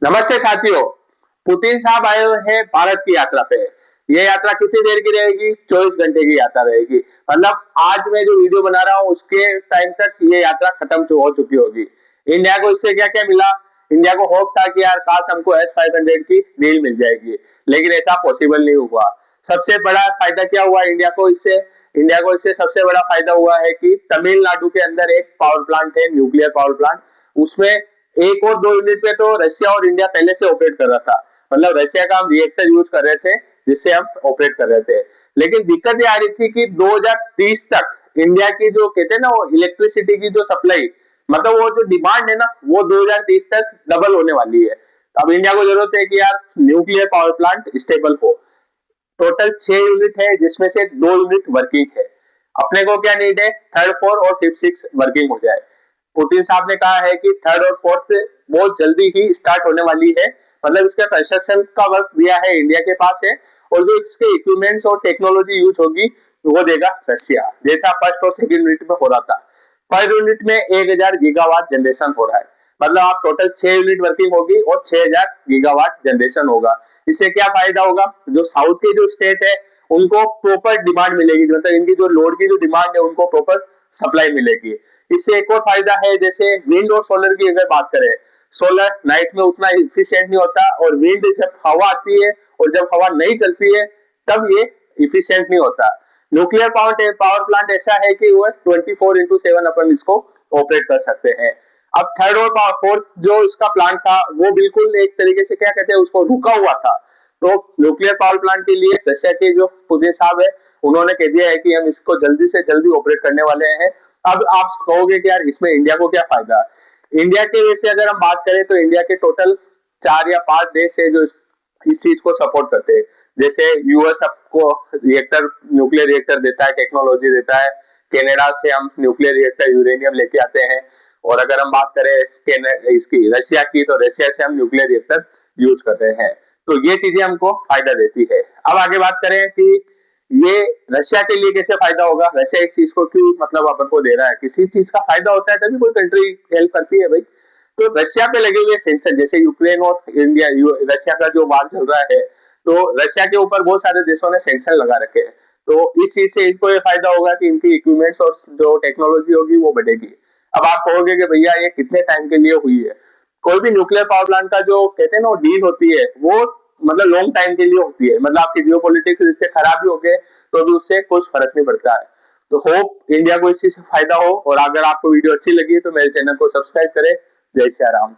नमस्ते साथियों। पुतिन साहब आए हुए हैं भारत की यात्रा पे। ये यात्रा कितनी देर की रहेगी? 24 घंटे की यात्रा रहेगी। मतलब आज मैं जो वीडियो बना रहा हूँ उसके टाइम तक ये यात्रा खत्म हो चुकी होगी। इंडिया को इससे क्या क्या मिला? इंडिया को होप था कि यार काश हमको S-500 की डील मिल जाएगी, लेकिन ऐसा पॉसिबल नहीं हुआ। सबसे बड़ा फायदा क्या हुआ इंडिया को इससे? इंडिया को इससे सबसे बड़ा फायदा हुआ है कि तमिलनाडु के अंदर एक पावर प्लांट है, न्यूक्लियर पावर प्लांट। उसमें एक और दो यूनिट पे तो रशिया और इंडिया पहले से ऑपरेट कर रहा था। मतलब रशिया का हम रिएक्टर यूज कर रहे थे जिससे हम ऑपरेट कर रहे थे। लेकिन दिक्कत ये आ रही थी कि 2030 तक इंडिया की जो कहते हैं ना वो इलेक्ट्रिसिटी की जो सप्लाई, मतलब वो जो डिमांड है ना वो 2030 तक डबल होने वाली है। अब इंडिया को जरूरत है कि यार न्यूक्लियर पावर प्लांट स्टेबल हो। टोटल 6 यूनिट है जिसमें से 2 यूनिट वर्किंग है। अपने को क्या नीड है? थर्ड, फोर्थ और फिफ्थ, सिक्स वर्किंग हो जाए। पुतिन साहब ने कहा है कि थर्ड और फोर्थ बहुत जल्दी ही स्टार्ट होने वाली है। मतलब इसका कंस्ट्रक्शन का वर्क दिया है इंडिया के पास है, और जो इसके इक्विपमेंट्स और टेक्नोलॉजी यूज होगी वो देगा रशिया, जैसा फर्स्ट और सेकंड यूनिट में हो रहा था। पर यूनिट में 1000 गीगावाट जनरेशन हो रहा है। मतलब आप टोटल 6 यूनिट वर्किंग होगी और 6000 गीगावाट जनरेशन होगा। इससे क्या फायदा होगा? जो साउथ के जो स्टेट है उनको प्रॉपर डिमांड मिलेगी, मतलब इनकी जो लोड की जो डिमांड है उनको प्रॉपर सप्लाई मिलेगी। इससे एक और फायदा है, जैसे विंड और सोलर की अगर बात करें, सोलर नाइट में उतना इफिशियंट नहीं होता, और विंड जब हवा आती है और जब हवा नहीं चलती है तब ये इफिशियंट नहीं होता। न्यूक्लियर पावर प्लांट ऐसा है कि वो 24/7 अपन इसको ऑपरेट कर सकते हैं। अब थर्ड और फोर्थ जो इसका प्लांट था वो बिल्कुल एक तरीके से क्या कहते हैं उसको रुका हुआ था। तो न्यूक्लियर पावर प्लांट के लिए रशिया के जो पुतिन साहब है उन्होंने कह दिया है कि हम इसको जल्दी से जल्दी ऑपरेट करने वाले हैं। अब आप कहोगे कि यार इसमें इंडिया को क्या फायदा? इंडिया के वैसे अगर हम बात करें तो इंडिया के टोटल 4 या 5 देश है जो इस चीज को सपोर्ट करते हैं। जैसे यूएस आपको रिएक्टर, न्यूक्लियर रिएक्टर देता है, टेक्नोलॉजी देता है। कनाडा से हम न्यूक्लियर रिएक्टर यूरेनियम लेके आते हैं। और अगर हम बात करें इसकी रशिया की, तो रशिया से हम न्यूक्लियर रिएक्टर यूज कर रहे हैं। तो ये चीजें हमको फायदा देती है। अब आगे बात करें कि ये रशिया के लिए कैसे फायदा होगा? रशिया इस चीज को क्यों मतलब अपन को दे रहा है? किसी चीज का फायदा होता है तभी कोई कंट्री हेल्प करती है भाई। तो रशिया पे लगे हुए सेंक्शन, जैसे यूक्रेन और इंडिया रशिया का जो वार चल रहा है, तो रशिया के ऊपर बहुत सारे देशों ने सेंक्शन लगा रखे हैं। तो इस चीज से इसको ये फायदा होगा कि इनकी इक्विपमेंट्स और जो टेक्नोलॉजी होगी वो बढ़ेगी। अब आप कहोगे कि भैया ये कितने टाइम के लिए हुई है? कोई भी न्यूक्लियर पावर प्लांट का जो कहते हैं ना डील होती है वो मतलब लॉन्ग टाइम के लिए होती है। मतलब आपकी जियो पॉलिटिक्स रिश्ते खराब भी हो गए तो भी उससे कुछ फर्क नहीं पड़ता है। तो होप इंडिया को इस चीज से फायदा हो, और अगर आपको वीडियो अच्छी लगी तो मेरे चैनल को सब्सक्राइब करें। जय श्री राम।